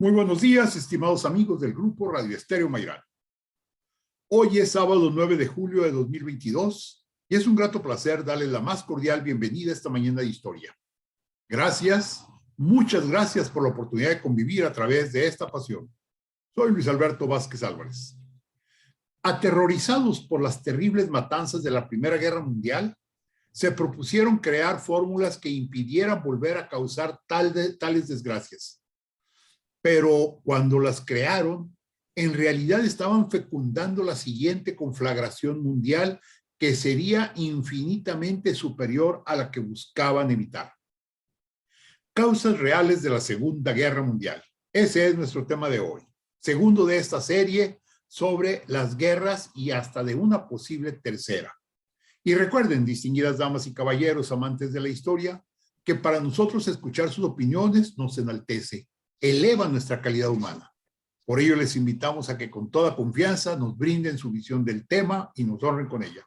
Muy buenos días, estimados amigos del Grupo Radio Estéreo Mayrán. Hoy es sábado 9 de julio de 2022 y es un grato placer darles la más cordial bienvenida a esta mañana de historia. Gracias, muchas gracias por la oportunidad de convivir a través de esta pasión. Soy Luis Alberto Vázquez Álvarez. Aterrorizados por las terribles matanzas de la Primera Guerra Mundial, se propusieron crear fórmulas que impidieran volver a causar tales desgracias. Pero cuando las crearon, en realidad estaban fecundando la siguiente conflagración mundial que sería infinitamente superior a la que buscaban evitar. Causas reales de la Segunda Guerra Mundial. Ese es nuestro tema de hoy. Segundo de esta serie sobre las guerras y hasta de una posible tercera. Y recuerden, distinguidas damas y caballeros amantes de la historia, que para nosotros escuchar sus opiniones nos enaltece, eleva nuestra calidad humana. Por ello les invitamos a que con toda confianza nos brinden su visión del tema y nos honren con ella.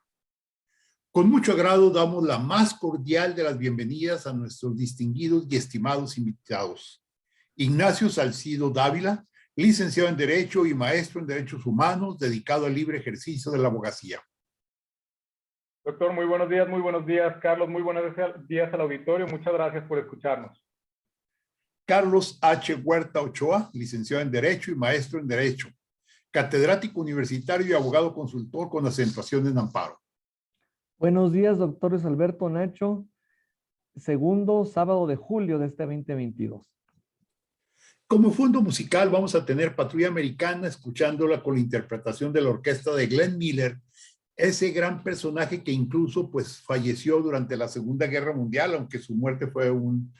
Con mucho agrado damos la más cordial de las bienvenidas a nuestros distinguidos y estimados invitados. Ignacio Salcido Dávila, licenciado en Derecho y maestro en Derechos Humanos, dedicado al libre ejercicio de la abogacía. Doctor, muy buenos días, Carlos, muy buenos días al auditorio, muchas gracias por escucharnos. Carlos H. Huerta Ochoa, licenciado en Derecho y maestro en Derecho, catedrático universitario y abogado consultor con acentuación en amparo. Buenos días, doctores Alberto Nacho, segundo sábado de julio de este 2022. Como fondo musical vamos a tener Patrulla Americana, escuchándola con la interpretación de la orquesta de Glenn Miller, ese gran personaje que incluso pues falleció durante la Segunda Guerra Mundial, aunque su muerte fue un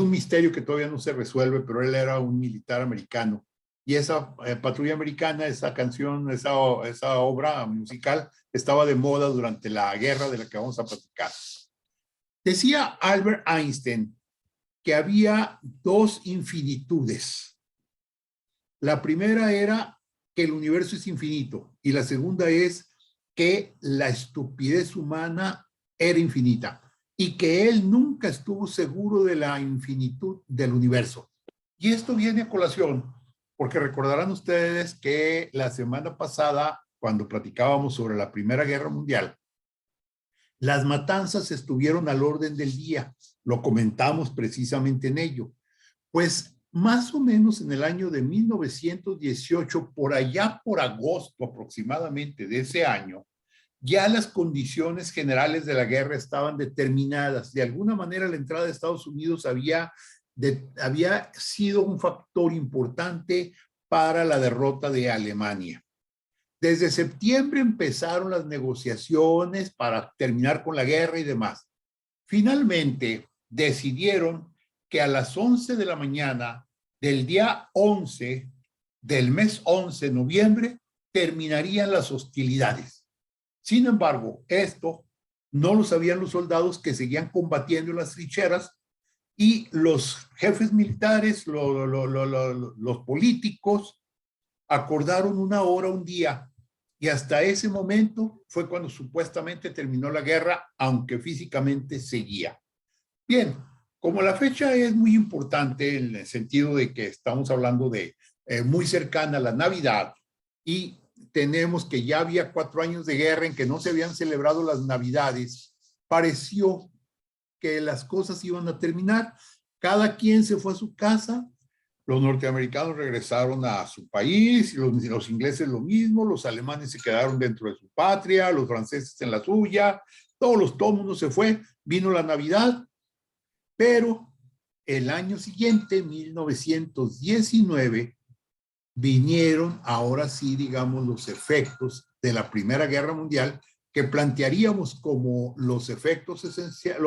misterio que todavía no se resuelve, pero él era un militar americano. Y esa Patrulla Americana, esa canción, esa obra musical estaba de moda durante la guerra de la que vamos a platicar. Decía Albert Einstein que había dos infinitudes. La primera era que el universo es infinito y la segunda es que la estupidez humana era infinita y que él nunca estuvo seguro de la infinitud del universo. Y esto viene a colación, porque recordarán ustedes que la semana pasada, cuando platicábamos sobre la Primera Guerra Mundial, las matanzas estuvieron al orden del día. Lo comentamos precisamente en ello. Pues más o menos en el año de 1918, por allá por agosto aproximadamente de ese año, ya las condiciones generales de la guerra estaban determinadas. De alguna manera la entrada de Estados Unidos había sido un factor importante para la derrota de Alemania. Desde septiembre empezaron las negociaciones para terminar con la guerra y demás. Finalmente decidieron que a las 11 de la mañana del día 11 del mes 11 de noviembre terminarían las hostilidades. Sin embargo, esto no lo sabían los soldados que seguían combatiendo en las trincheras y los jefes militares, los políticos, acordaron una hora, un día, y hasta ese momento fue cuando supuestamente terminó la guerra, aunque físicamente seguía. Bien, como la fecha es muy importante en el sentido de que estamos hablando de muy cercana a la Navidad y tenemos que ya había 4 años de guerra en que no se habían celebrado las Navidades, pareció que las cosas iban a terminar. Cada quien se fue a su casa, los norteamericanos regresaron a su país, los ingleses lo mismo, los alemanes se quedaron dentro de su patria, los franceses en la suya, todo el mundo se fue, vino la Navidad, pero el año siguiente, 1919, vinieron ahora sí, digamos, los efectos de la Primera Guerra Mundial que plantearíamos como los efectos esenciales,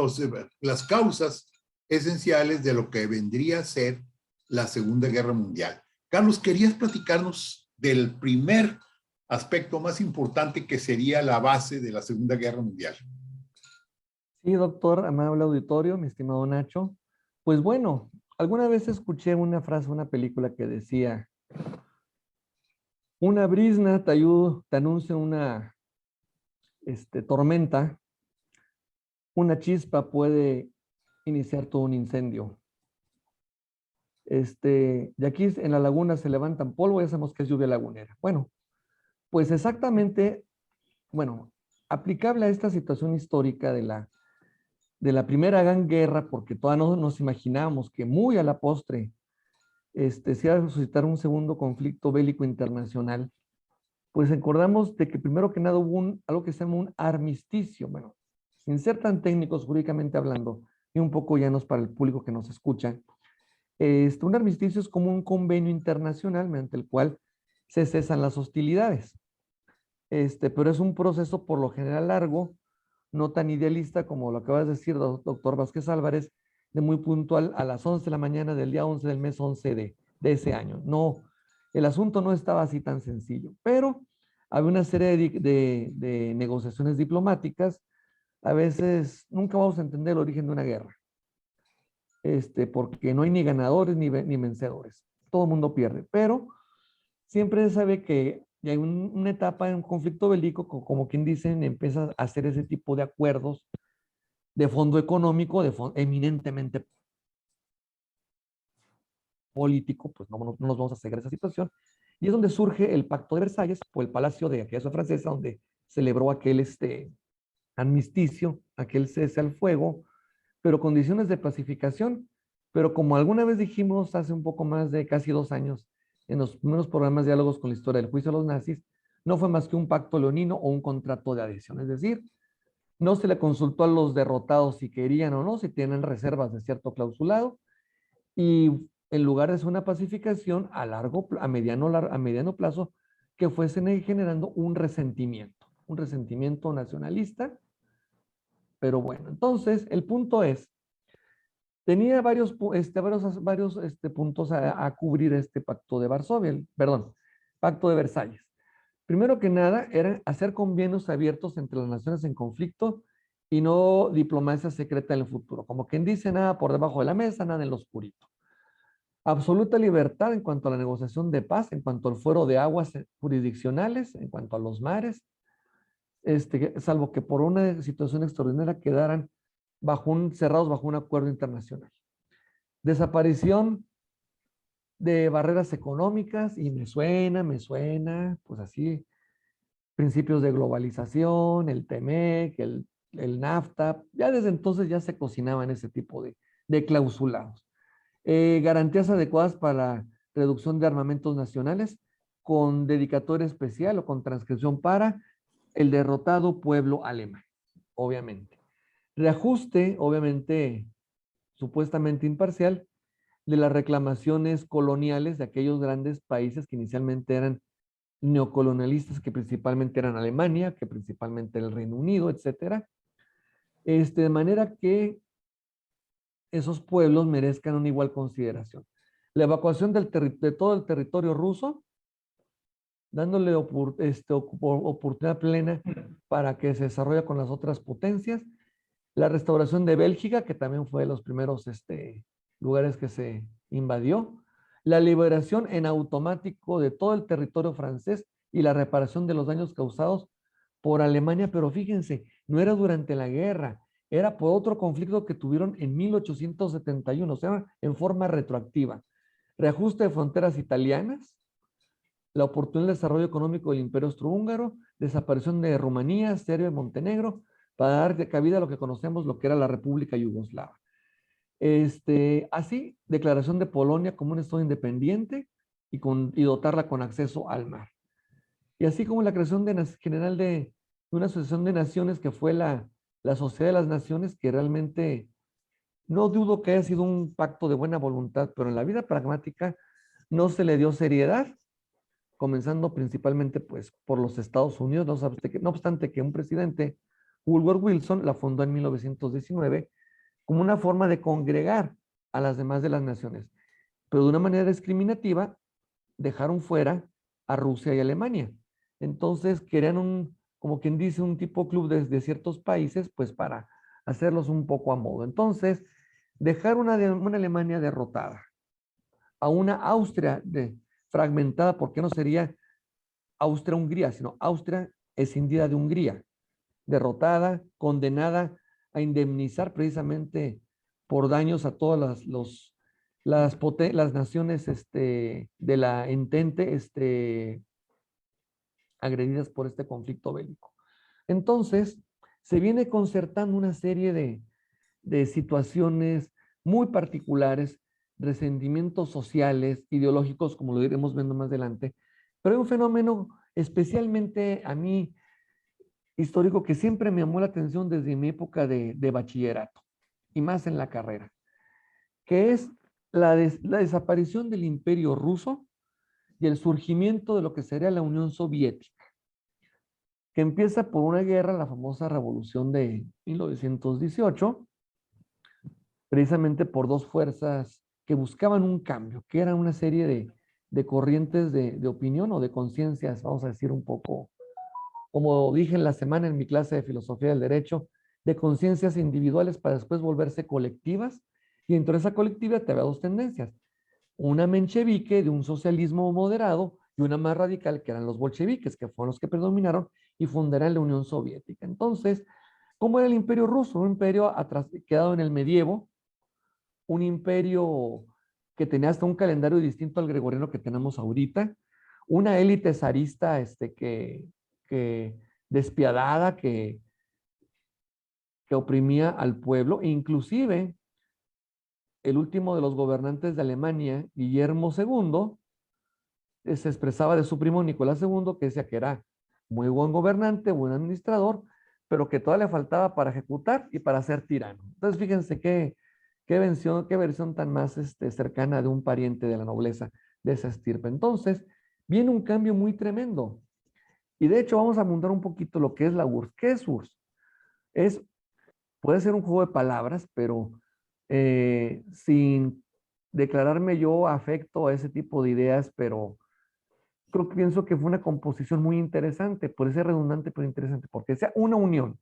las causas esenciales de lo que vendría a ser la Segunda Guerra Mundial. Carlos, ¿querías platicarnos del primer aspecto más importante que sería la base de la Segunda Guerra Mundial? Sí, doctor, amable auditorio, mi estimado Nacho. Pues bueno, alguna vez escuché una frase, una película que decía: una brizna te anuncia una tormenta, una chispa puede iniciar todo un incendio. Y aquí en la laguna se levantan polvo, ya sabemos que es lluvia lagunera. Bueno, pues exactamente, bueno, aplicable a esta situación histórica de la Primera Gran Guerra, porque todavía no nos imaginábamos que muy a la postre se iba a suscitar un segundo conflicto bélico internacional, pues recordamos de que primero que nada hubo algo que se llama un armisticio, bueno, sin ser tan técnicos jurídicamente hablando, y un poco llanos para el público que nos escucha. Un armisticio es como un convenio internacional mediante el cual se cesan las hostilidades. Pero es un proceso por lo general largo, no tan idealista como lo acabas de decir, doctor Vázquez Álvarez, de muy puntual a las 11 de la mañana del día 11 del mes 11 de ese año. No, el asunto no estaba así tan sencillo, pero había una serie de negociaciones diplomáticas. A veces nunca vamos a entender el origen de una guerra, porque no hay ni ganadores ni vencedores. Todo el mundo pierde, pero siempre se sabe que hay una etapa en un conflicto bélico, como quien dicen, empieza a hacer ese tipo de acuerdos de fondo económico, eminentemente político, pues no nos vamos a cegar esa situación. Y es donde surge el Pacto de Versalles, o el Palacio de aquella francesa, donde celebró aquel armisticio, aquel cese al fuego, pero condiciones de pacificación. Pero como alguna vez dijimos hace un poco más de casi 2 años, en los primeros programas de diálogos con la historia del juicio a los nazis, no fue más que un pacto leonino o un contrato de adhesión. Es decir, no se le consultó a los derrotados si querían o no, si tienen reservas de cierto clausulado, y en lugar de ser una pacificación a mediano plazo, que fuesen generando un resentimiento nacionalista. Pero bueno, entonces el punto es, tenía varios puntos a cubrir este pacto de Varsovia, perdón, pacto de Versalles. Primero que nada, era hacer convenios abiertos entre las naciones en conflicto y no diplomacia secreta en el futuro. Como quien dice, nada por debajo de la mesa, nada en lo oscurito. Absoluta libertad en cuanto a la negociación de paz, en cuanto al fuero de aguas jurisdiccionales, en cuanto a los mares, salvo que por una situación extraordinaria quedaran cerrados bajo un acuerdo internacional. Desaparición de barreras económicas, y me suena, pues así, principios de globalización, el TEMEC, el NAFTA, ya desde entonces ya se cocinaban ese tipo de clausulados. Garantías adecuadas para la reducción de armamentos nacionales, con dedicatoria especial o con transcripción para el derrotado pueblo alemán, obviamente. Reajuste, obviamente, supuestamente imparcial, de las reclamaciones coloniales de aquellos grandes países que inicialmente eran neocolonialistas, que principalmente eran Alemania, que principalmente era el Reino Unido, etcétera. De manera que esos pueblos merezcan una igual consideración. La evacuación de todo el territorio ruso, dándole oportunidad plena para que se desarrolle con las otras potencias. La restauración de Bélgica, que también fue de los primeros lugares que se invadió. La liberación en automático de todo el territorio francés y la reparación de los daños causados por Alemania, pero fíjense, no era durante la guerra, era por otro conflicto que tuvieron en 1871, o sea, en forma retroactiva. Reajuste de fronteras italianas, la oportunidad de desarrollo económico del Imperio Austrohúngaro, desaparición de Rumanía, Serbia y Montenegro, para dar cabida a lo que conocemos, lo que era la República Yugoslava. Así, declaración de Polonia como un estado independiente y dotarla con acceso al mar. Y así como la creación general de una asociación de naciones que fue la Sociedad de las Naciones, que realmente no dudo que haya sido un pacto de buena voluntad, pero en la vida pragmática no se le dio seriedad, comenzando principalmente pues por los Estados Unidos, no obstante que un presidente, Woodrow Wilson, la fundó en 1919 como una forma de congregar a las demás de las naciones, pero de una manera discriminativa dejaron fuera a Rusia y Alemania. Entonces querían como quien dice, un tipo club de ciertos países, pues para hacerlos un poco a modo. Entonces, dejar una Alemania derrotada a una Austria fragmentada, porque no sería Austria-Hungría, sino Austria escindida de Hungría, derrotada, condenada a indemnizar precisamente por daños a todos las naciones de la entente agredidas por este conflicto bélico. Entonces, se viene concertando una serie de situaciones muy particulares, resentimientos sociales, ideológicos, como lo iremos viendo más adelante, pero hay un fenómeno especialmente a mí histórico que siempre me llamó la atención desde mi época de bachillerato y más en la carrera, que es la desaparición del Imperio Ruso y el surgimiento de lo que sería la Unión Soviética, que empieza por una guerra, la famosa Revolución de 1918, precisamente por dos fuerzas que buscaban un cambio, que eran una serie de corrientes de opinión o de conciencias, vamos a decir un poco, como dije en la semana en mi clase de filosofía del derecho, de conciencias individuales para después volverse colectivas, y dentro de esa colectividad te había dos tendencias, una menchevique de un socialismo moderado y una más radical que eran los bolcheviques, que fueron los que predominaron y fundaron la Unión Soviética. Entonces, ¿cómo era el Imperio Ruso? Un imperio quedado en el medievo, un imperio que tenía hasta un calendario distinto al gregoriano que tenemos ahorita, una élite zarista que despiadada, que oprimía al pueblo, e inclusive el último de los gobernantes de Alemania, Guillermo II, se expresaba de su primo Nicolás II, que decía que era muy buen gobernante, buen administrador, pero que todavía le faltaba para ejecutar y para ser tirano. Entonces, fíjense qué versión tan más cercana de un pariente de la nobleza de esa estirpe. Entonces, viene un cambio muy tremendo. Y de hecho, vamos a montar un poquito lo que es la URSS. ¿Qué es URSS? Puede ser un juego de palabras, pero sin declararme yo afecto a ese tipo de ideas, pero pienso que fue una composición muy interesante, puede ser redundante, pero interesante, porque sea una unión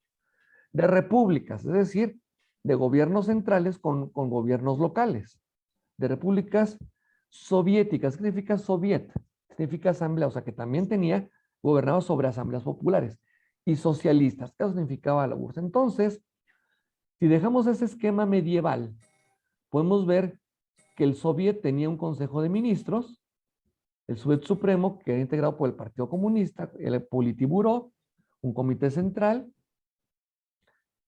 de repúblicas, es decir, de gobiernos centrales con gobiernos locales, de repúblicas soviéticas. ¿Qué significa soviet? Significa asamblea, o sea que también gobernaba sobre asambleas populares, y socialistas. Eso significaba la URSS. Entonces, si dejamos ese esquema medieval, podemos ver que el soviet tenía un consejo de ministros, el Soviet Supremo, que era integrado por el Partido Comunista, el Politburó, un comité central,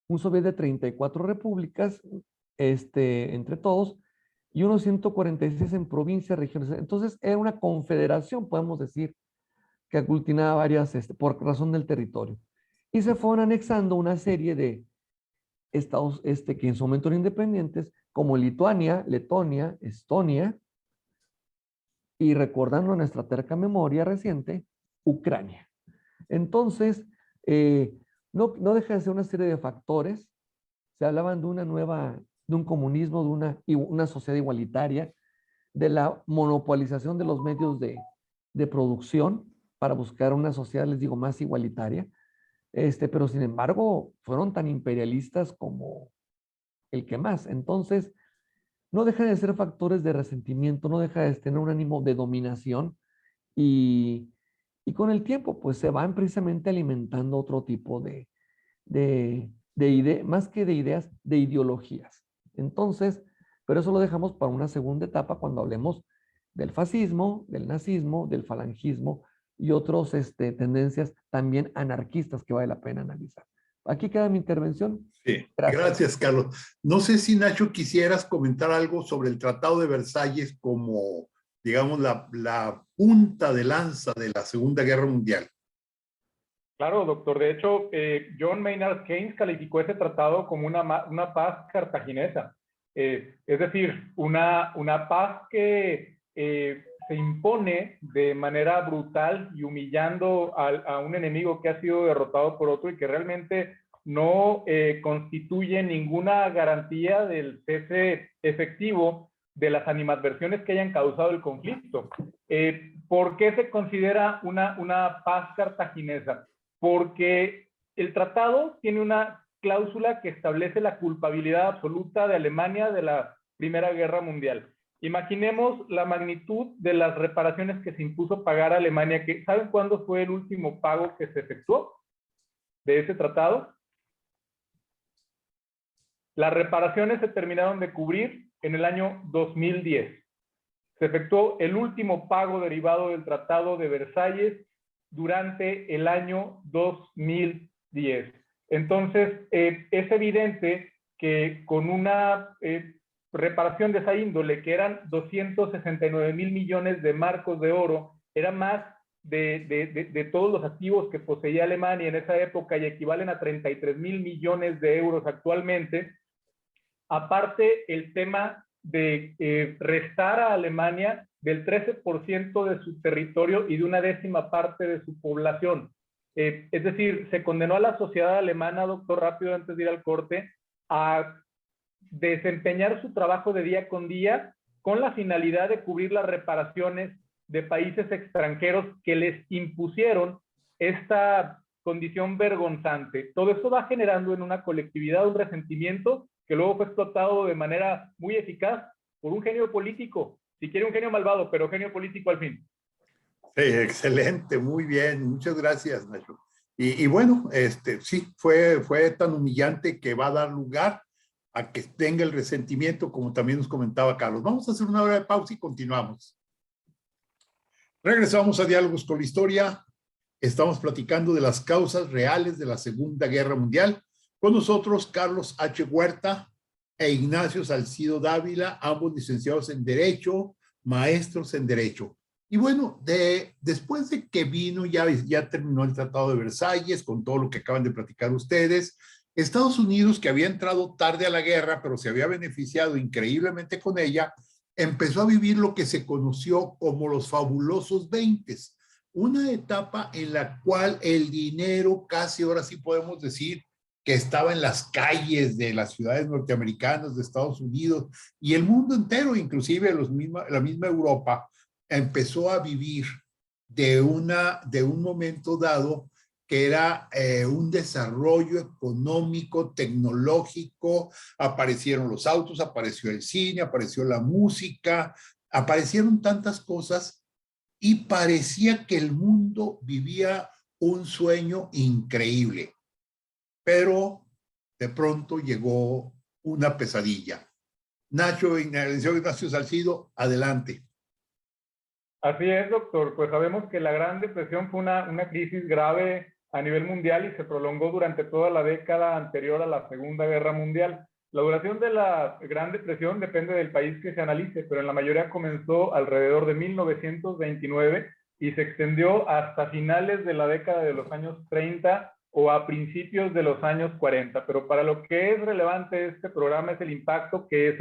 un soviet de 34 repúblicas, entre todos, y unos 146 en provincias, regiones. Entonces, era una confederación, podemos decir, que aglutinaba varias, por razón del territorio. Y se fueron anexando una serie de estados que en su momento eran independientes, como Lituania, Letonia, Estonia, y recordando nuestra terca memoria reciente, Ucrania. Entonces, no deja de ser una serie de factores. Se hablaban de un comunismo, de una sociedad igualitaria, de la monopolización de los medios de producción para buscar una sociedad, les digo, más igualitaria. Pero sin embargo, fueron tan imperialistas como el que más. Entonces, no deja de ser factores de resentimiento, no deja de tener un ánimo de dominación y, y con el tiempo, pues se van precisamente alimentando otro tipo más que de ideas, de ideologías. Entonces, pero eso lo dejamos para una segunda etapa cuando hablemos del fascismo, del nazismo, del falangismo y otras tendencias también anarquistas que vale la pena analizar. Aquí queda mi intervención. Sí, gracias, Carlos. No sé si, Nacho, quisieras comentar algo sobre el Tratado de Versalles como, digamos, la punta de lanza de la Segunda Guerra Mundial. Claro, doctor. De hecho, John Maynard Keynes calificó ese tratado como una paz cartaginesa. Es decir, una paz que se impone de manera brutal y humillando a un enemigo que ha sido derrotado por otro y que realmente no constituye ninguna garantía del cese efectivo de las animadversiones que hayan causado el conflicto. ¿Por qué se considera una paz cartaginesa? Porque el tratado tiene una cláusula que establece la culpabilidad absoluta de Alemania de la Primera Guerra Mundial. Imaginemos la magnitud de las reparaciones que se impuso pagar a Alemania. ¿Saben cuándo fue el último pago que se efectuó de ese tratado? Las reparaciones se terminaron de cubrir en el año 2010. Se efectuó el último pago derivado del Tratado de Versalles durante el año 2010. Entonces, es evidente que con una reparación de esa índole, que eran 269,000 millones de marcos de oro, era más de todos los activos que poseía Alemania en esa época y equivalen a 33,000 millones de euros actualmente. Aparte, el tema de restar a Alemania del 13% de su territorio y de una 10ª parte de su población. Es decir, se condenó a la sociedad alemana, doctor, rápido antes de ir al corte, a desempeñar su trabajo de día con día con la finalidad de cubrir las reparaciones de países extranjeros que les impusieron esta condición vergonzante. Todo esto va generando en una colectividad un resentimiento que luego fue explotado de manera muy eficaz por un genio político, si quiere un genio malvado, pero genio político al fin. Sí, excelente, muy bien, muchas gracias, Nacho. Y bueno, sí, fue tan humillante que va a dar lugar a que tenga el resentimiento, como también nos comentaba Carlos. Vamos a hacer una hora de pausa y continuamos. Regresamos a Diálogos con la Historia. Estamos platicando de las causas reales de la Segunda Guerra Mundial. Con nosotros, Carlos H. Huerta e Ignacio Salcido Dávila, ambos licenciados en Derecho, maestros en Derecho. Y bueno, después de que vino, ya terminó el Tratado de Versalles, con todo lo que acaban de platicar ustedes. Estados Unidos, que había entrado tarde a la guerra, pero se había beneficiado increíblemente con ella, empezó a vivir lo que se conoció como los fabulosos 20s, una etapa en la cual el dinero, casi ahora sí podemos decir, que estaba en las calles de las ciudades norteamericanas, de Estados Unidos y el mundo entero, inclusive la misma Europa, empezó a vivir de un momento dado que era un desarrollo económico, tecnológico. Aparecieron los autos, apareció el cine, apareció la música, aparecieron tantas cosas y parecía que el mundo vivía un sueño increíble. Pero de pronto llegó una pesadilla. Ignacio Salcido, adelante. Así es, doctor. Pues sabemos que la Gran Depresión fue una crisis grave a nivel mundial y se prolongó durante toda la década anterior a la Segunda Guerra Mundial. La duración de la Gran Depresión depende del país que se analice, pero en la mayoría comenzó alrededor de 1929 y se extendió hasta finales de la década de los años 30 o a principios de los años 40. Pero para lo que es relevante este programa es el impacto que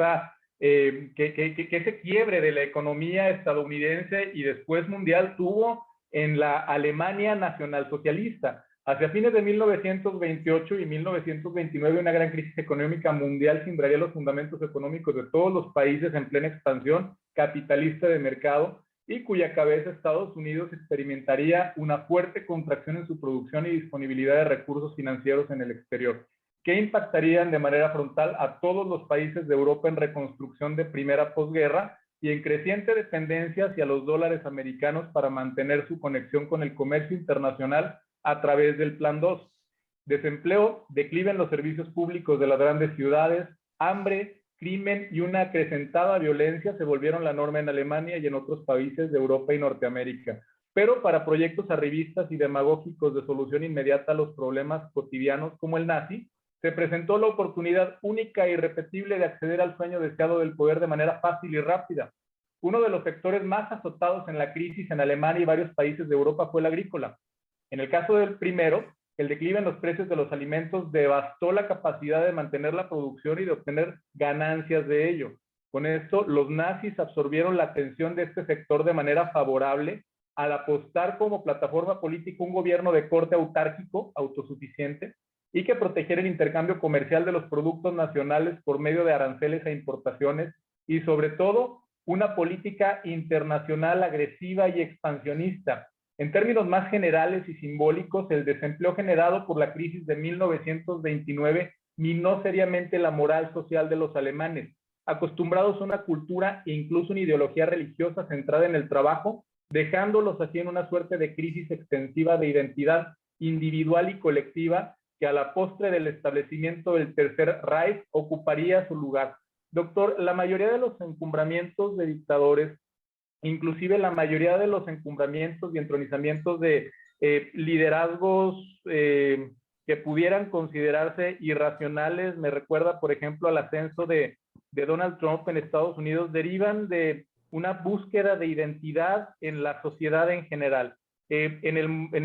ese quiebre de la economía estadounidense y después mundial tuvo en la Alemania nacionalsocialista. Hacia fines de 1928 y 1929, una gran crisis económica mundial sembraría los fundamentos económicos de todos los países en plena expansión capitalista de mercado y cuya cabeza Estados Unidos experimentaría una fuerte contracción en su producción y disponibilidad de recursos financieros en el exterior, que impactarían de manera frontal a todos los países de Europa en reconstrucción de primera posguerra y en creciente dependencia hacia los dólares americanos para mantener su conexión con el comercio internacional a través del Plan 2. Desempleo, declive en los servicios públicos de las grandes ciudades, hambre, crimen y una acrecentada violencia se volvieron la norma en Alemania y en otros países de Europa y Norteamérica. Pero para proyectos arribistas y demagógicos de solución inmediata a los problemas cotidianos como el nazi, se presentó la oportunidad única e irrepetible de acceder al sueño deseado del poder de manera fácil y rápida. Uno de los sectores más azotados en la crisis en Alemania y varios países de Europa fue el agrícola. En el caso del primero, el declive en los precios de los alimentos devastó la capacidad de mantener la producción y de obtener ganancias de ello. Con esto, los nazis absorbieron la atención de este sector de manera favorable al apostar como plataforma política un gobierno de corte autárquico, autosuficiente, y que protegiera el intercambio comercial de los productos nacionales por medio de aranceles a importaciones y, sobre todo, una política internacional agresiva y expansionista. En términos más generales y simbólicos, el desempleo generado por la crisis de 1929 minó seriamente la moral social de los alemanes, acostumbrados a una cultura e incluso una ideología religiosa centrada en el trabajo, dejándolos así en una suerte de crisis extensiva de identidad individual y colectiva que a la postre del establecimiento del Tercer Reich ocuparía su lugar. Doctor, la mayoría de los encumbramientos de dictadores, inclusive la mayoría de los encumbramientos y entronizamientos de liderazgos que pudieran considerarse irracionales, me recuerda, por ejemplo, al ascenso de Donald Trump en Estados Unidos, derivan de una búsqueda de identidad en la sociedad en general. En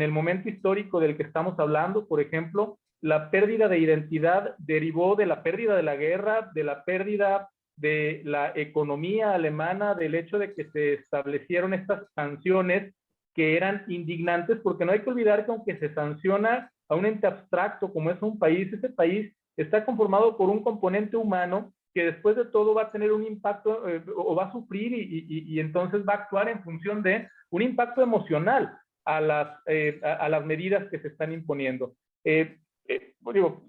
el momento histórico del que estamos hablando, por ejemplo, la pérdida de identidad derivó de la pérdida de la guerra, de la pérdida de la economía alemana, del hecho de que se establecieron estas sanciones que eran indignantes, porque no hay que olvidar que aunque se sanciona a un ente abstracto como es un país, ese país está conformado por un componente humano que después de todo va a tener un impacto o va a sufrir y entonces va a actuar en función de un impacto emocional a las medidas que se están imponiendo. Digo,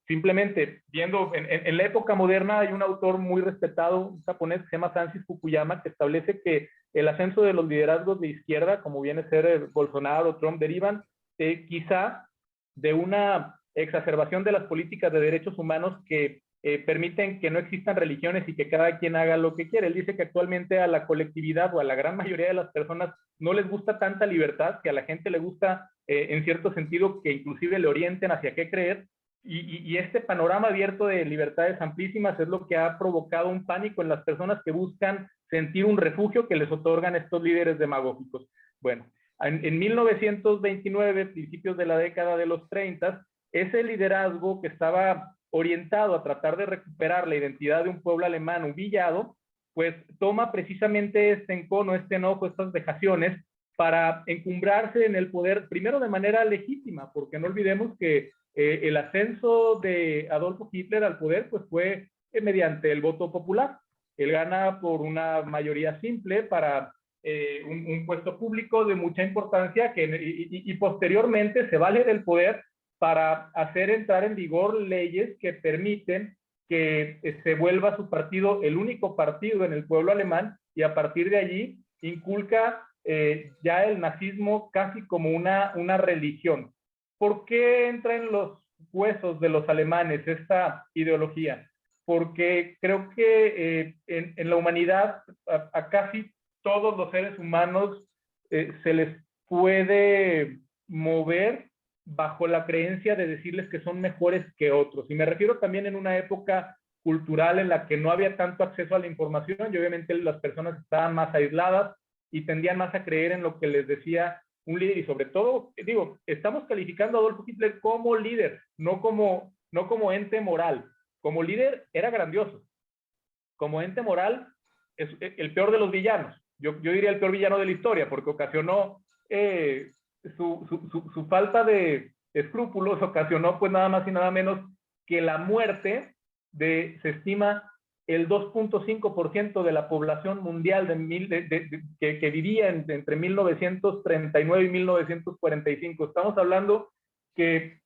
simplemente viendo en la época moderna hay un autor muy respetado, un japonés que se llama Francis Fukuyama, que establece que el ascenso de los liderazgos de izquierda, como viene a ser Bolsonaro, Trump, derivan quizá de una exacerbación de las políticas de derechos humanos que permiten que no existan religiones y que cada quien haga lo que quiere. Él dice que actualmente a la colectividad o a la gran mayoría de las personas no les gusta tanta libertad, que a la gente le gusta en cierto sentido que inclusive le orienten hacia qué creer, y este panorama abierto de libertades amplísimas es lo que ha provocado un pánico en las personas que buscan sentir un refugio que les otorgan estos líderes demagógicos. Bueno, en 1929, principios de la década de los 30, ese liderazgo que estaba orientado a tratar de recuperar la identidad de un pueblo alemán humillado, pues toma precisamente este encono, este enojo, estas vejaciones para encumbrarse en el poder, primero de manera legítima, porque no olvidemos que el ascenso de Adolfo Hitler al poder pues fue mediante el voto popular. Él gana por una mayoría simple para un puesto público de mucha importancia y posteriormente se vale del poder para hacer entrar en vigor leyes que permiten que se vuelva su partido el único partido en el pueblo alemán, y a partir de allí inculca ya el nazismo casi como una religión. ¿Por qué entra en los huesos de los alemanes esta ideología? Porque creo que en la humanidad a casi todos los seres humanos se les puede mover bajo la creencia de decirles que son mejores que otros. Y me refiero también en una época cultural en la que no había tanto acceso a la información y obviamente las personas estaban más aisladas y tendían más a creer en lo que les decía un líder. Y sobre todo, digo, estamos calificando a Adolfo Hitler como líder, no como ente moral. Como líder era grandioso. Como ente moral es el peor de los villanos. Yo diría el peor villano de la historia, porque ocasionó su falta de escrúpulos, ocasionó pues nada más y nada menos que la muerte de, se estima, el 2.5% de la población mundial que vivía entre 1939 y 1945. Estamos hablando que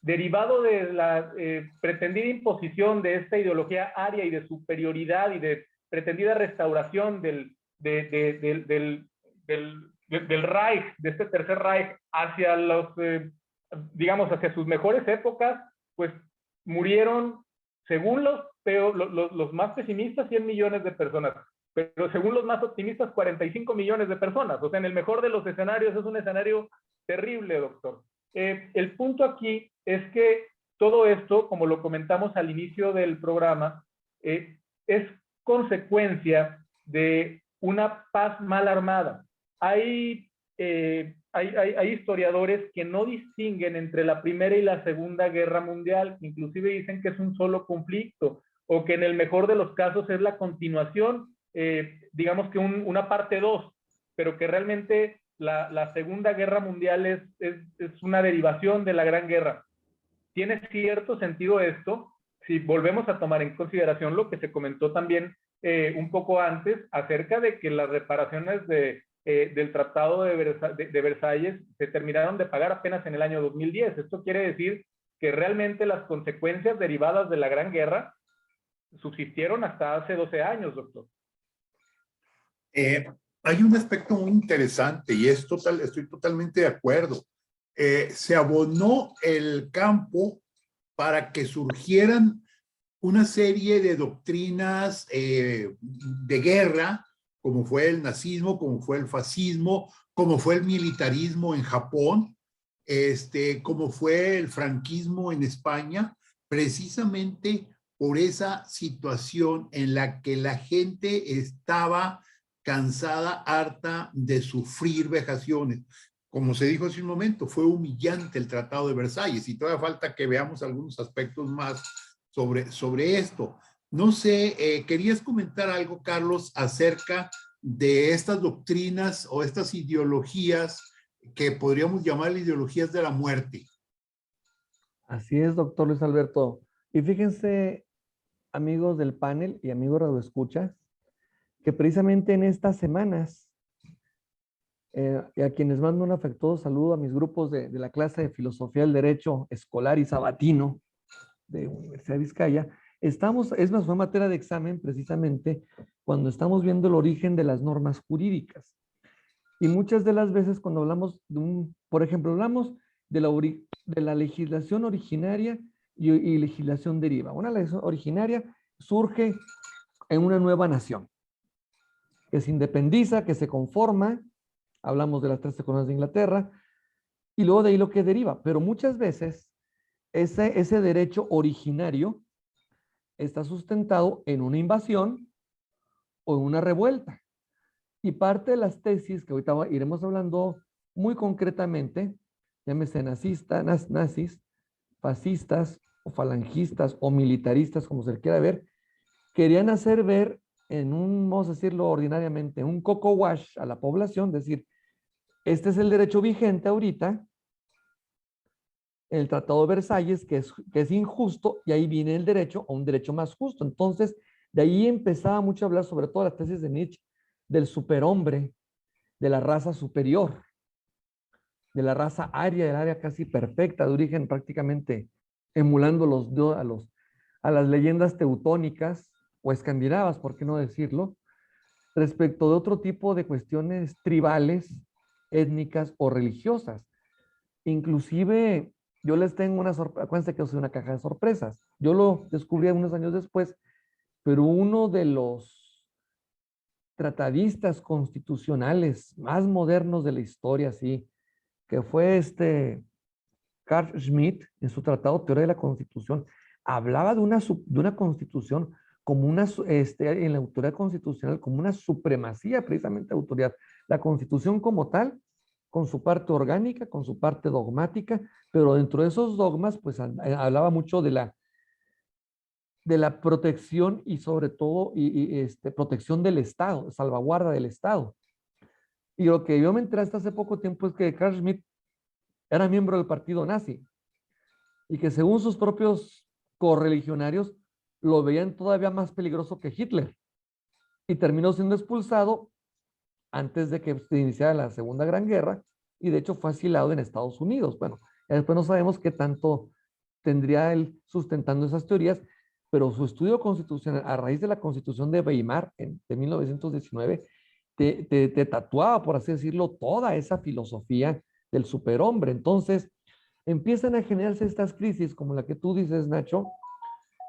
derivado de la pretendida imposición de esta ideología aria y de superioridad y de pretendida restauración del Reich, de este Tercer Reich, hacia los, digamos, hacia sus mejores épocas, pues murieron, según los más pesimistas, 100 millones de personas, pero según los más optimistas, 45 millones de personas. O sea, en el mejor de los escenarios es un escenario terrible, doctor. El punto aquí es que todo esto, como lo comentamos al inicio del programa, es consecuencia de una paz mal armada. Hay historiadores que no distinguen entre la Primera y la Segunda Guerra Mundial, inclusive dicen que es un solo conflicto, o que en el mejor de los casos es la continuación, digamos que una parte 2, pero que realmente la Segunda Guerra Mundial es una derivación de la Gran Guerra. ¿Tiene cierto sentido esto? Si volvemos a tomar en consideración lo que se comentó también un poco antes acerca de que las reparaciones del Tratado de Versalles se terminaron de pagar apenas en el año 2010. Esto quiere decir que realmente las consecuencias derivadas de la Gran Guerra subsistieron hasta hace 12 años, doctor. Hay un aspecto muy interesante y estoy totalmente de acuerdo. se abonó el campo para que surgieran una serie de doctrinas de guerra, como fue el nazismo, como fue el fascismo, como fue el militarismo en Japón, como fue el franquismo en España, precisamente por esa situación en la que la gente estaba cansada, harta de sufrir vejaciones. Como se dijo hace un momento, fue humillante el Tratado de Versalles y todavía falta que veamos algunos aspectos más sobre esto. No sé, ¿querías comentar algo, Carlos, acerca de estas doctrinas o estas ideologías que podríamos llamar ideologías de la muerte? Así es, doctor Luis Alberto. Y fíjense, amigos del panel y amigos radioescuchas, que precisamente en estas semanas, y a quienes mando un afectuoso saludo a mis grupos de la clase de Filosofía del Derecho Escolar y Sabatino de Universidad de Vizcaya, estamos, es más, fue materia de examen precisamente cuando estamos viendo el origen de las normas jurídicas. Y muchas de las veces cuando hablamos de por ejemplo, hablamos de la legislación originaria y legislación deriva. Una legislación originaria surge en una nueva nación, que se independiza, que se conforma, hablamos de las 13 colonias de Inglaterra, y luego de ahí lo que deriva. Pero muchas veces ese derecho originario está sustentado en una invasión o en una revuelta. Y parte de las tesis que ahorita iremos hablando muy concretamente, llámese nazis, fascistas o falangistas o militaristas, como se le quiera ver, querían hacer ver vamos a decirlo ordinariamente, un coco wash a la población, decir, este es el derecho vigente ahorita, el Tratado de Versalles, que es injusto, y ahí viene el derecho a un derecho más justo. Entonces, de ahí empezaba mucho a hablar, sobre todo las tesis de Nietzsche, del superhombre, de la raza superior, de la raza aria, del área casi perfecta, de origen prácticamente emulando a las leyendas teutónicas o escandinavas, por qué no decirlo, respecto de otro tipo de cuestiones tribales, étnicas o religiosas. Inclusive, yo les tengo una sorpresa, acuérdense que yo soy una caja de sorpresas. Yo lo descubrí unos años después, pero uno de los tratadistas constitucionales más modernos de la historia, sí, que fue Carl Schmitt, en su tratado Teoría de la Constitución, hablaba de una constitución como en la autoridad constitucional, como una supremacía precisamente de autoridad. La constitución como tal, con su parte orgánica, con su parte dogmática, pero dentro de esos dogmas, pues hablaba mucho de la protección y sobre todo protección del Estado, salvaguarda del Estado. Y lo que yo me enteré hasta hace poco tiempo es que Carl Schmitt era miembro del partido nazi y que según sus propios correligionarios lo veían todavía más peligroso que Hitler y terminó siendo expulsado antes de que se iniciara la Segunda Gran Guerra y de hecho fue asilado en Estados Unidos. Bueno, después no sabemos qué tanto tendría él sustentando esas teorías, pero su estudio constitucional a raíz de la Constitución de Weimar de 1919 te tatuaba, por así decirlo, toda esa filosofía del superhombre. Entonces, empiezan a generarse estas crisis como la que tú dices, Nacho,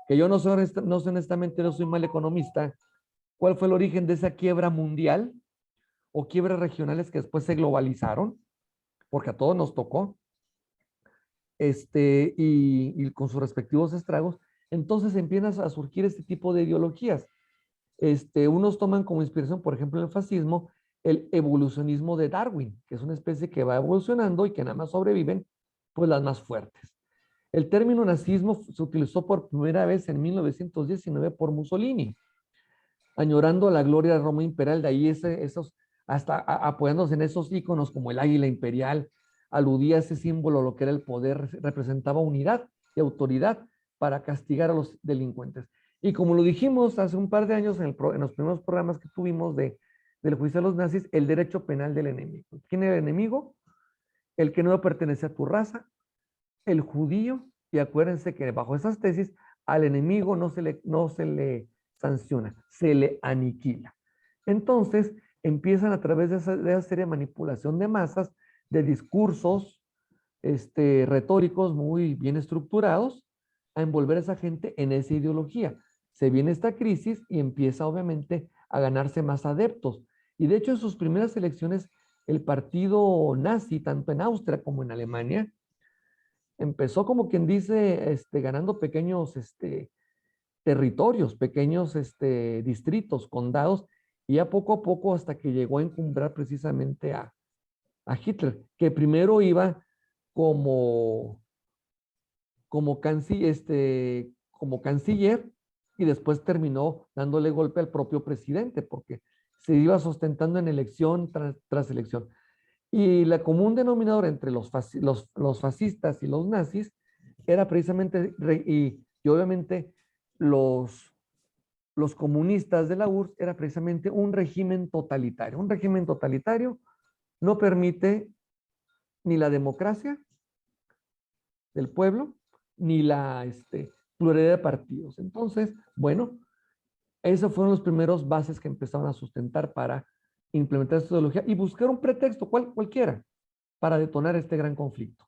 que yo no sé honestamente, no soy mal economista. ¿Cuál fue el origen de esa quiebra mundial o quiebras regionales que después se globalizaron? Porque a todos nos tocó, y con sus respectivos estragos. Entonces empiezan a surgir este tipo de ideologías. Unos toman como inspiración, por ejemplo, el fascismo, el evolucionismo de Darwin, que es una especie que va evolucionando y que nada más sobreviven, pues las más fuertes. El término nazismo se utilizó por primera vez en 1919 por Mussolini, añorando la gloria de Roma imperial, de ahí hasta apoyándose en esos íconos como el águila imperial, aludía a ese símbolo, lo que era el poder, representaba unidad y autoridad para castigar a los delincuentes. Y como lo dijimos hace un par de años en los primeros programas que tuvimos del juicio a los nazis, el derecho penal del enemigo. ¿Quién era el enemigo? El que no pertenece a tu raza, el judío, y acuérdense que bajo esas tesis al enemigo no se le sanciona, se le aniquila. Entonces empiezan a través de esa serie de manipulación de masas, de discursos, retóricos muy bien estructurados a envolver a esa gente en esa ideología. Se viene esta crisis y empieza obviamente a ganarse más adeptos. Y de hecho en sus primeras elecciones el partido nazi, tanto en Austria como en Alemania, empezó como quien dice, ganando pequeños territorios, pequeños distritos, condados, y ya poco a poco hasta que llegó a encumbrar precisamente a Hitler, que primero iba como, como canciller y después terminó dándole golpe al propio presidente, porque se iba sustentando en elección tras elección. Y la común denominador entre los fascistas y los nazis era precisamente, y obviamente los comunistas de la URSS era precisamente un régimen totalitario. Un régimen totalitario no permite ni la democracia del pueblo, ni la pluralidad de partidos. Entonces, bueno, esos fueron los primeros bases que empezaron a sustentar para implementar esta ideología y buscar un pretexto, cualquiera, para detonar este gran conflicto.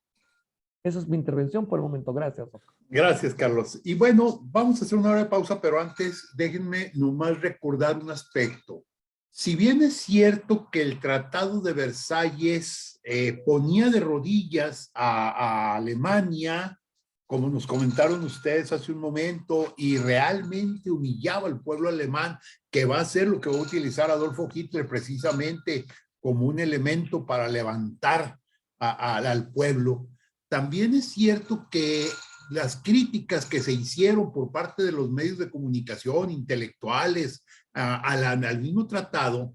Esa es mi intervención por el momento. Gracias. Gracias, Carlos. Y bueno, vamos a hacer una hora de pausa, pero antes déjenme nomás recordar un aspecto. Si bien es cierto que el Tratado de Versalles ponía de rodillas a Alemania, como nos comentaron ustedes hace un momento, y realmente humillaba al pueblo alemán, que va a ser lo que va a utilizar Adolfo Hitler precisamente como un elemento para levantar al pueblo. También es cierto que las críticas que se hicieron por parte de los medios de comunicación, intelectuales, al mismo tratado,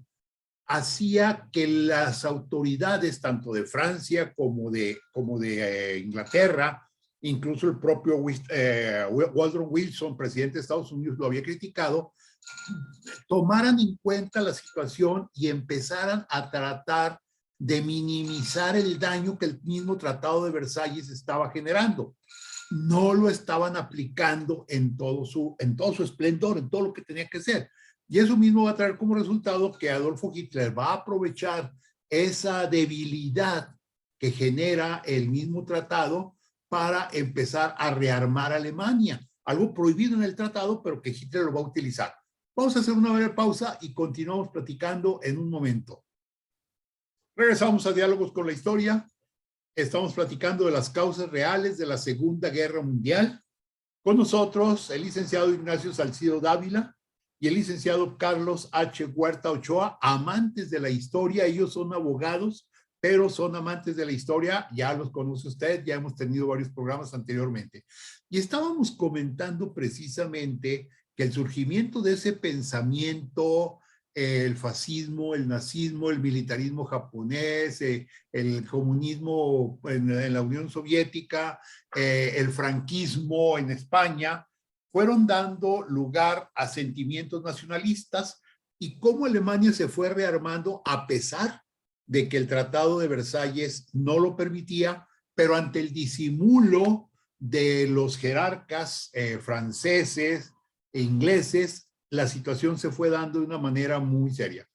hacía que las autoridades, tanto de Francia como de Inglaterra, incluso el propio Woodrow Wilson, presidente de Estados Unidos, lo había criticado, tomaran en cuenta la situación y empezaran a tratar de minimizar el daño que el mismo Tratado de Versalles estaba generando. No lo estaban aplicando en todo su esplendor, en todo lo que tenía que ser. Y eso mismo va a traer como resultado que Adolfo Hitler va a aprovechar esa debilidad que genera el mismo tratado para empezar a rearmar a Alemania. Algo prohibido en el tratado, pero que Hitler lo va a utilizar. Vamos a hacer una breve pausa y continuamos platicando en un momento. Regresamos a Diálogos con la Historia. Estamos platicando de las causas reales de la Segunda Guerra Mundial. Con nosotros el licenciado Ignacio Salcido Dávila y el licenciado Carlos H. Huerta Ochoa, amantes de la historia. Ellos son abogados, pero son amantes de la historia. Ya los conoce usted, ya hemos tenido varios programas anteriormente. Y estábamos comentando precisamente que el surgimiento de ese pensamiento, el fascismo, el nazismo, el militarismo japonés, el comunismo en la Unión Soviética, el franquismo en España, fueron dando lugar a sentimientos nacionalistas y cómo Alemania se fue rearmando a pesar de que el Tratado de Versalles no lo permitía, pero ante el disimulo de los jerarcas franceses e ingleses, la situación se fue dando de una manera muy seria.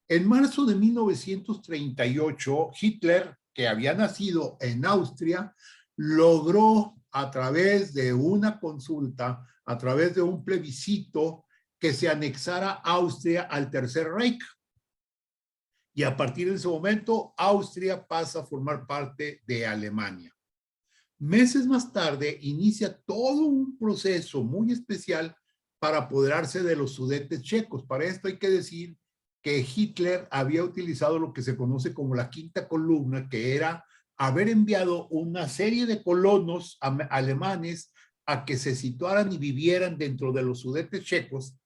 En marzo de 1938, Hitler, que había nacido en Austria, logró a través de una consulta, a través de un plebiscito, que se anexara Austria al Tercer Reich. Y a partir de ese momento, Austria pasa a formar parte de Alemania. Meses más tarde, inicia todo un proceso muy especial para apoderarse de los Sudetes checos. Para esto hay que decir que Hitler había utilizado lo que se conoce como la quinta columna, que era haber enviado una serie de colonos alemanes a que se situaran y vivieran dentro de los Sudetes checos,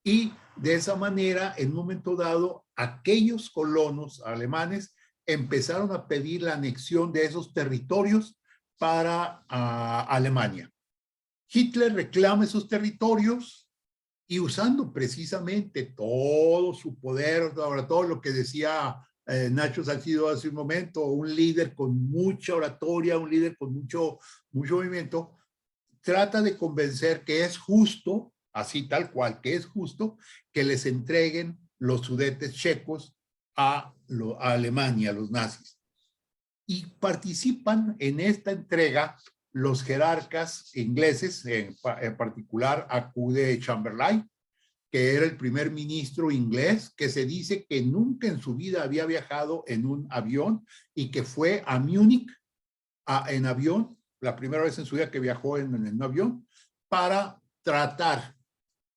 y de esa manera, en un momento dado, aquellos colonos alemanes empezaron a pedir la anexión de esos territorios para Alemania. Hitler reclama esos territorios y usando precisamente todo su poder, ahora todo lo que decía Nacho Salcido hace un momento, un líder con mucha oratoria, un líder con mucho movimiento, trata de convencer que es justo, así tal cual, que es justo que les entreguen los Sudetes checos a Alemania, a los nazis. y participan en esta entrega los jerarcas ingleses, en particular acude Chamberlain, que era el primer ministro inglés, que se dice que nunca en su vida había viajado en un avión y que fue a Múnich en avión, la primera vez en su vida que viajó en un avión, para tratar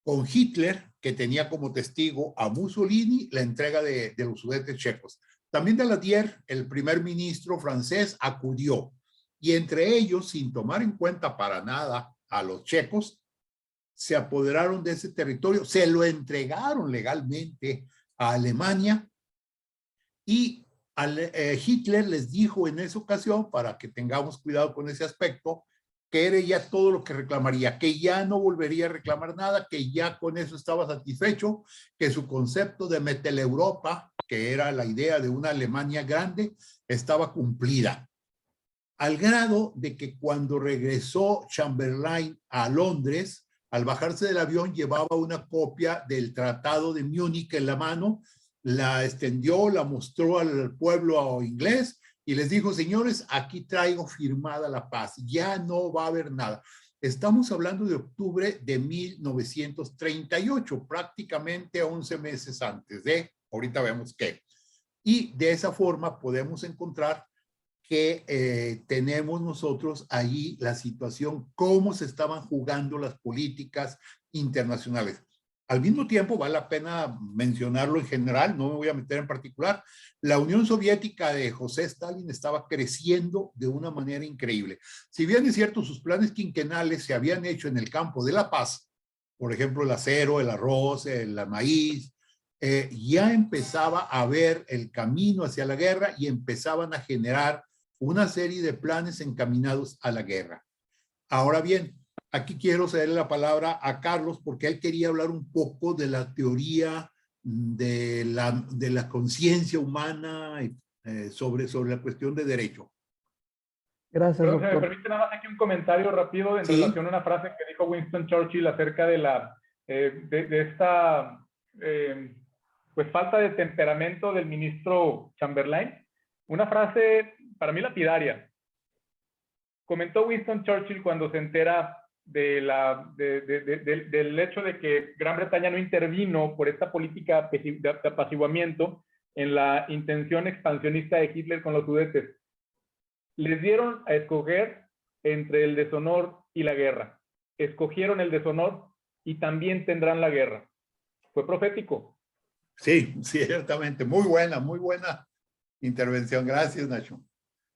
con Hitler, que tenía como testigo a Mussolini, la entrega de los Sudetes checos. También Daladier, el primer ministro francés, acudió. Y entre ellos, sin tomar en cuenta para nada a los checos, se apoderaron de ese territorio, se lo entregaron legalmente a Alemania y Hitler les dijo en esa ocasión, para que tengamos cuidado con ese aspecto, que era ya todo lo que reclamaría, que ya no volvería a reclamar nada, que ya con eso estaba satisfecho, que su concepto de Mitteleuropa, que era la idea de una Alemania grande, estaba cumplida. Al grado de que cuando regresó Chamberlain a Londres, al bajarse del avión llevaba una copia del Tratado de Múnich en la mano, la extendió, la mostró al pueblo inglés y les dijo, señores, aquí traigo firmada la paz, ya no va a haber nada. Estamos hablando de octubre de 1938, prácticamente 11 meses antes de, ahorita vemos qué. Y de esa forma podemos encontrar que tenemos nosotros ahí la situación, cómo se estaban jugando las políticas internacionales. Al mismo tiempo, vale la pena mencionarlo en general, no me voy a meter en particular, la Unión Soviética de José Stalin estaba creciendo de una manera increíble. Si bien es cierto, sus planes quinquenales se habían hecho en el campo de la paz, por ejemplo, el acero, el arroz, el maíz, ya empezaba a ver el camino hacia la guerra y empezaban a generar una serie de planes encaminados a la guerra. Ahora bien, aquí quiero cederle la palabra a Carlos porque él quería hablar un poco de la teoría de la conciencia humana sobre la cuestión de derecho. Gracias, pero, doctor. ¿se me permite nada más aquí un comentario rápido en relación a una frase que dijo Winston Churchill acerca de esta pues falta de temperamento del ministro Chamberlain? Una frase para mí lapidaria. Comentó Winston Churchill cuando se entera del hecho de que Gran Bretaña no intervino por esta política de apaciguamiento en la intención expansionista de Hitler con los Sudetes. Les dieron a escoger entre el deshonor y la guerra. Escogieron el deshonor y también tendrán la guerra. Fue profético. Sí, ciertamente. Muy buena intervención. Gracias, Nacho.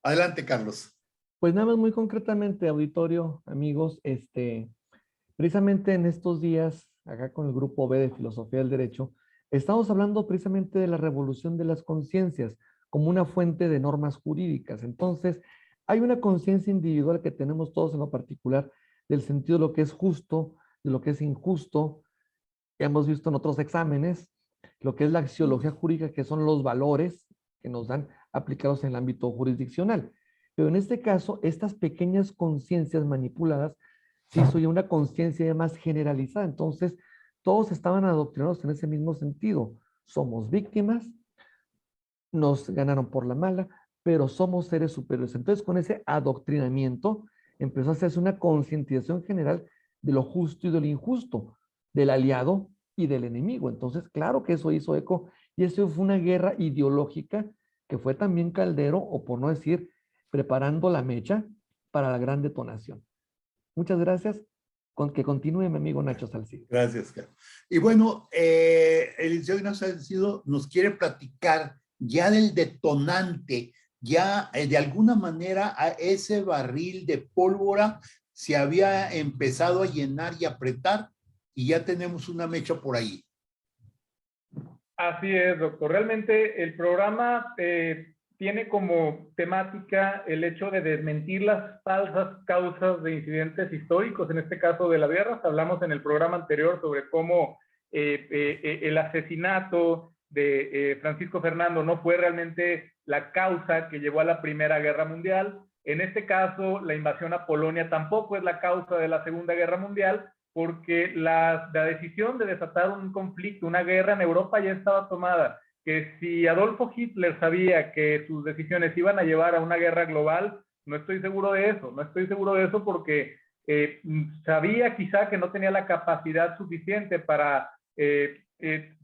Adelante, Carlos. Pues nada más muy concretamente, auditorio, amigos, precisamente en estos días, acá con el grupo B de Filosofía del Derecho, estamos hablando precisamente de la revolución de las conciencias como una fuente de normas jurídicas. Entonces, hay una conciencia individual que tenemos todos en lo particular del sentido de lo que es justo, de lo que es injusto, que hemos visto en otros exámenes, lo que es la axiología jurídica, que son los valores que nos dan aplicados en el ámbito jurisdiccional. Pero en este caso, estas pequeñas conciencias manipuladas se hizo ya una conciencia más generalizada. Entonces, todos estaban adoctrinados en ese mismo sentido. Somos víctimas, nos ganaron por la mala, pero somos seres superiores. Entonces, con ese adoctrinamiento, empezó a hacerse una concientización general de lo justo y de lo injusto, del aliado y del enemigo. Entonces, claro que eso hizo eco, y eso fue una guerra ideológica que fue también caldero, o por no decir, preparando la mecha para la gran detonación. Muchas gracias. Que continúe mi amigo Nacho Salcido. Gracias, Carlos. Y bueno, el licenciado Ignacio Salcido nos quiere platicar ya del detonante, ya de alguna manera a ese barril de pólvora se había empezado a llenar y apretar y ya tenemos una mecha por ahí. Así es, doctor. Realmente el programa tiene como temática el hecho de desmentir las falsas causas de incidentes históricos, en este caso de las guerras. Hablamos en el programa anterior sobre cómo el asesinato de Francisco Fernando no fue realmente la causa que llevó a la Primera Guerra Mundial. En este caso, la invasión a Polonia tampoco es la causa de la Segunda Guerra Mundial, porque la decisión de desatar un conflicto, una guerra en Europa ya estaba tomada. que si Adolfo Hitler sabía que sus decisiones iban a llevar a una guerra global, no estoy seguro de eso. No estoy seguro de eso porque sabía quizá que no tenía la capacidad suficiente para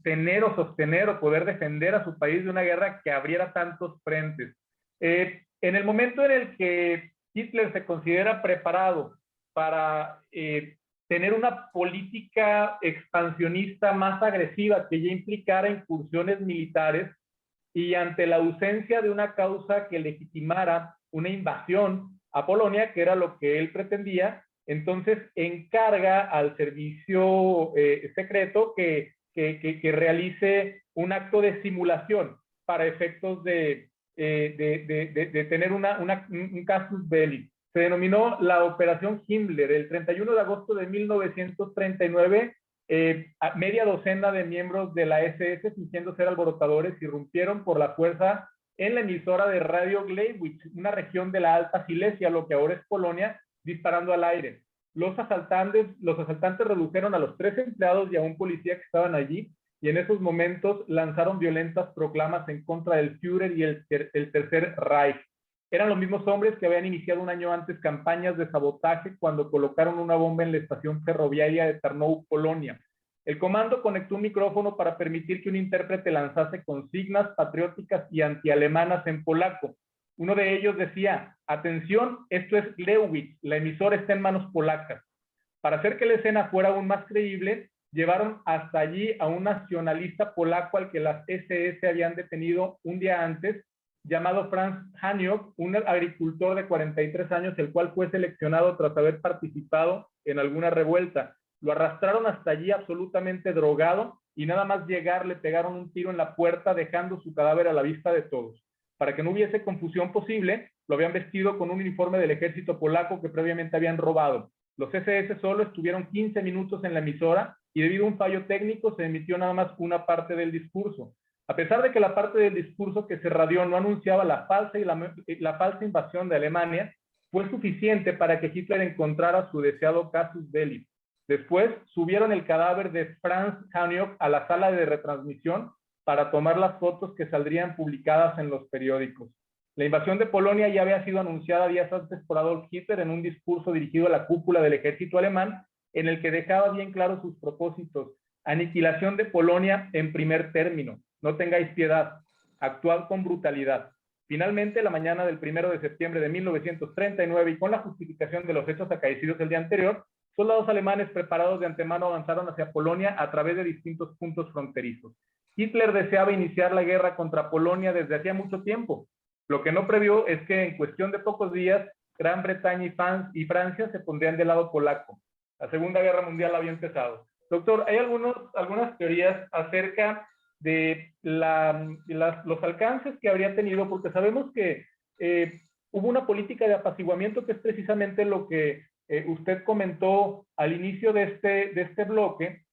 tener o sostener o poder defender a su país de una guerra que abriera tantos frentes. En el momento en el que Hitler se considera preparado para tener una política expansionista más agresiva que ya implicara incursiones militares y ante la ausencia de una causa que legitimara una invasión a Polonia, que era lo que él pretendía, entonces encarga al servicio secreto que realice un acto de simulación para efectos de tener un casus belli. Se denominó la Operación Himmler. El 31 de agosto de 1939, media docena de miembros de la SS, fingiendo ser alborotadores, irrumpieron por la fuerza en la emisora de Radio Gleiwitz, una región de la Alta Silesia, lo que ahora es Polonia, disparando al aire. Los asaltantes redujeron a los 3 empleados y a un policía que estaban allí, y en esos momentos lanzaron violentas proclamas en contra del Führer y el Tercer Reich. Eran los mismos hombres que habían iniciado un año antes campañas de sabotaje cuando colocaron una bomba en la estación ferroviaria de Tarnow, Polonia. El comando conectó un micrófono para permitir que un intérprete lanzase consignas patrióticas y antialemanas en polaco. Uno de ellos decía: atención, esto es Gleiwitz, la emisora está en manos polacas. Para hacer que la escena fuera aún más creíble, llevaron hasta allí a un nacionalista polaco al que las SS habían detenido un día antes, llamado Franz Haniok, un agricultor de 43 años, el cual fue seleccionado tras haber participado en alguna revuelta. Lo arrastraron hasta allí absolutamente drogado y nada más llegar le pegaron un tiro en la puerta, dejando su cadáver a la vista de todos. Para que no hubiese confusión posible, lo habían vestido con un uniforme del ejército polaco que previamente habían robado. Los SS solo estuvieron 15 minutos en la emisora y debido a un fallo técnico se emitió nada más una parte del discurso. A pesar de que la parte del discurso que se radió no anunciaba la falsa invasión de Alemania, fue suficiente para que Hitler encontrara su deseado casus belli. Después subieron el cadáver de Franz Haniok a la sala de retransmisión para tomar las fotos que saldrían publicadas en los periódicos. La invasión de Polonia ya había sido anunciada días antes por Adolf Hitler en un discurso dirigido a la cúpula del ejército alemán, en el que dejaba bien claros sus propósitos: aniquilación de Polonia en primer término, no tengáis piedad, actuad con brutalidad. Finalmente, la mañana del 1 de septiembre de 1939, y con la justificación de los hechos acaecidos el día anterior, soldados alemanes preparados de antemano avanzaron hacia Polonia a través de distintos puntos fronterizos. Hitler deseaba iniciar la guerra contra Polonia desde hacía mucho tiempo. Lo que no previó es que en cuestión de pocos días, Gran Bretaña y Francia se pondrían del lado polaco. La Segunda Guerra Mundial había empezado. Doctor, hay algunas teorías acerca de los alcances que habría tenido, porque sabemos que hubo una política de apaciguamiento, que es precisamente lo que usted comentó al inicio de este bloque,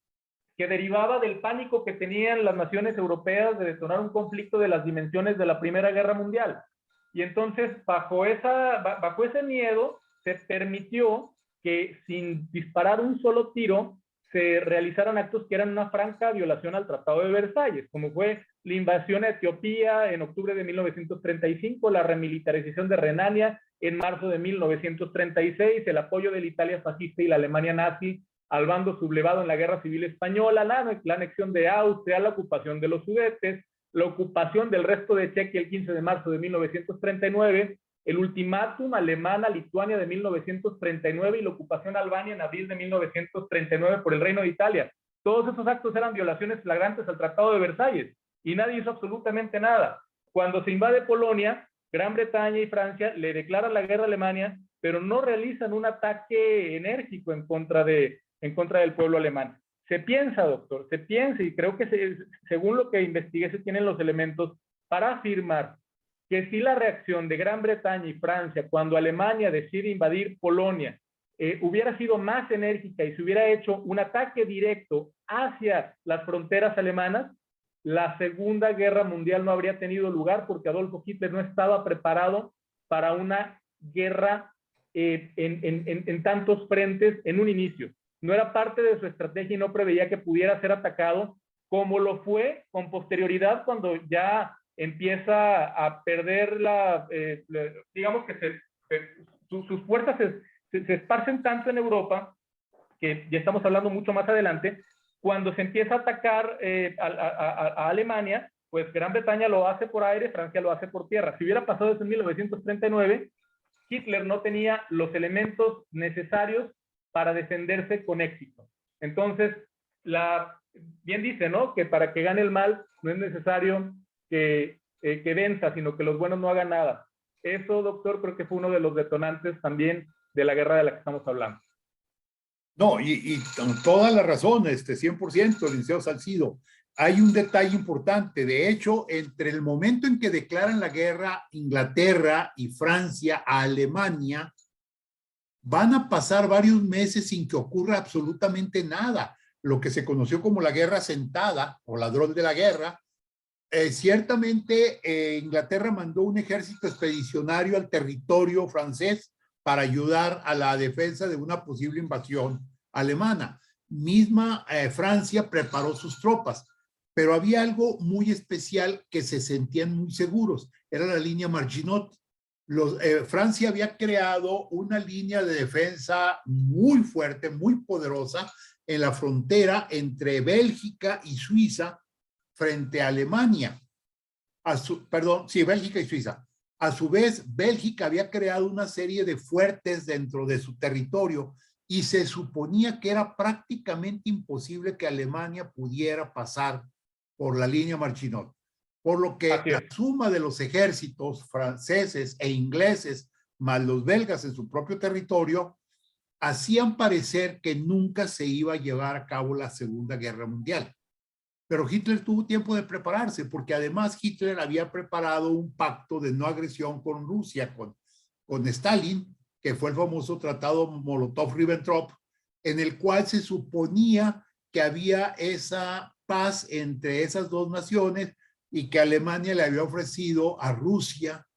que derivaba del pánico que tenían las naciones europeas de detonar un conflicto de las dimensiones de la Primera Guerra Mundial. Y entonces, bajo ese miedo, se permitió que sin disparar un solo tiro se realizaran actos que eran una franca violación al Tratado de Versalles, como fue la invasión a Etiopía en octubre de 1935, la remilitarización de Renania en marzo de 1936, el apoyo de la Italia fascista y la Alemania nazi al bando sublevado en la Guerra Civil Española, la anexión de Austria, la ocupación de los Sudetes, la ocupación del resto de Chequia el 15 de marzo de 1939, el ultimátum alemán a Lituania de 1939 y la ocupación a Albania en abril de 1939 por el Reino de Italia. Todos esos actos eran violaciones flagrantes al Tratado de Versalles y nadie hizo absolutamente nada. Cuando se invade Polonia, Gran Bretaña y Francia le declaran la guerra a Alemania, pero no realizan un ataque enérgico en contra del pueblo alemán. Se piensa, doctor, y creo que según lo que investigué se tienen los elementos para afirmar que si la reacción de Gran Bretaña y Francia cuando Alemania decide invadir Polonia hubiera sido más enérgica y se hubiera hecho un ataque directo hacia las fronteras alemanas, la Segunda Guerra Mundial no habría tenido lugar, porque Adolfo Hitler no estaba preparado para una guerra en tantos frentes en un inicio. No era parte de su estrategia y no preveía que pudiera ser atacado como lo fue con posterioridad cuando ya empieza a perder digamos que sus fuerzas se esparcen tanto en Europa, que ya estamos hablando mucho más adelante, cuando se empieza a atacar a Alemania, pues Gran Bretaña lo hace por aire, Francia lo hace por tierra. Si hubiera pasado eso en 1939, Hitler no tenía los elementos necesarios para defenderse con éxito. Entonces, bien dice, ¿no? Que para que gane el mal no es necesario que venza, sino que los buenos no hagan nada. Eso, doctor, creo que fue uno de los detonantes también de la guerra de la que estamos hablando. No, y con toda la razón, 100%, licenciado Salcido. Hay un detalle importante. De hecho, entre el momento en que declaran la guerra Inglaterra y Francia a Alemania, van a pasar varios meses sin que ocurra absolutamente nada. Lo que se conoció como la guerra sentada o ladrón de la guerra. Ciertamente, Inglaterra mandó un ejército expedicionario al territorio francés para ayudar a la defensa de una posible invasión alemana. Misma Francia preparó sus tropas, pero había algo muy especial que se sentían muy seguros. Era la línea Maginot. Francia había creado una línea de defensa muy fuerte, muy poderosa en la frontera entre Bélgica y Suiza frente a Alemania. Bélgica y Suiza. A su vez, Bélgica había creado una serie de fuertes dentro de su territorio y se suponía que era prácticamente imposible que Alemania pudiera pasar por la línea Maginot. Por lo que la suma de los ejércitos franceses e ingleses, más los belgas en su propio territorio, hacían parecer que nunca se iba a llevar a cabo la Segunda Guerra Mundial. Pero Hitler tuvo tiempo de prepararse, porque además Hitler había preparado un pacto de no agresión con Rusia, con Stalin, que fue el famoso tratado Molotov-Ribbentrop, en el cual se suponía que había esa paz entre esas dos naciones y que Alemania le había ofrecido a Rusia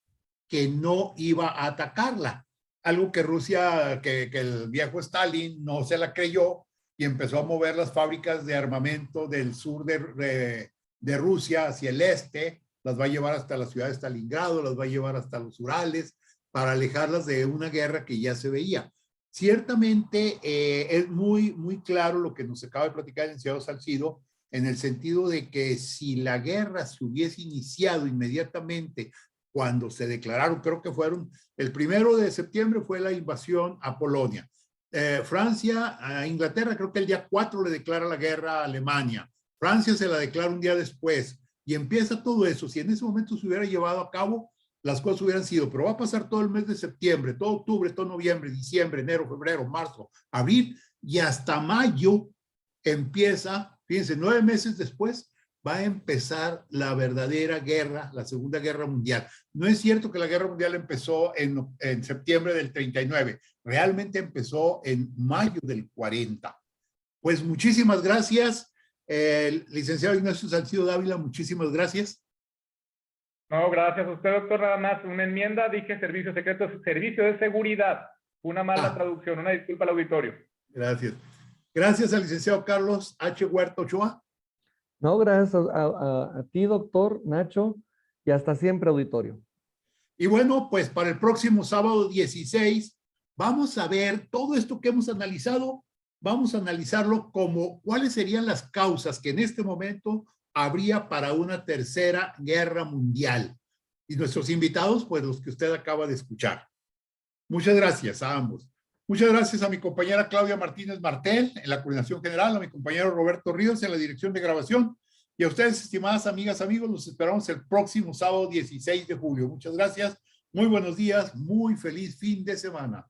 que no iba a atacarla. Algo que Rusia, que el viejo Stalin no se la creyó y empezó a mover las fábricas de armamento del sur de Rusia hacia el este, las va a llevar hasta la ciudad de Stalingrado, las va a llevar hasta los Urales, para alejarlas de una guerra que ya se veía. Ciertamente es muy claro lo que nos acaba de platicar el licenciado Salcido, en el sentido de que si la guerra se hubiese iniciado inmediatamente cuando se declararon, creo que fueron, el 1 de septiembre fue la invasión a Polonia. Francia, a Inglaterra, creo que el día 4 le declara la guerra a Alemania. Francia se la declara un día después y empieza todo eso. Si en ese momento se hubiera llevado a cabo, las cosas hubieran sido, pero va a pasar todo el mes de septiembre, todo octubre, todo noviembre, diciembre, enero, febrero, marzo, abril y hasta mayo empieza, fíjense, 9 meses después va a empezar la verdadera guerra, la Segunda Guerra Mundial. No es cierto que la Guerra Mundial empezó en septiembre del 39, realmente empezó en mayo del 40. Pues muchísimas gracias, licenciado Ignacio Salcido Dávila, muchísimas gracias. No, gracias a usted, doctor. Nada más, una enmienda, dije servicio secreto, servicio de seguridad. Una mala traducción, una disculpa al auditorio. Gracias. Gracias al licenciado Carlos H. Huerta Ochoa. No, gracias a ti, doctor Nacho, y hasta siempre, auditorio. Y bueno, pues para el próximo sábado 16, vamos a ver todo esto que hemos analizado, vamos a analizarlo como cuáles serían las causas que en este momento habría para una tercera guerra mundial. Y nuestros invitados, pues los que usted acaba de escuchar. Muchas gracias a ambos. Muchas gracias a mi compañera Claudia Martínez Martel en la coordinación general, a mi compañero Roberto Ríos en la dirección de grabación y a ustedes, estimadas amigas, amigos, los esperamos el próximo sábado 16 de julio. Muchas gracias, muy buenos días, muy feliz fin de semana.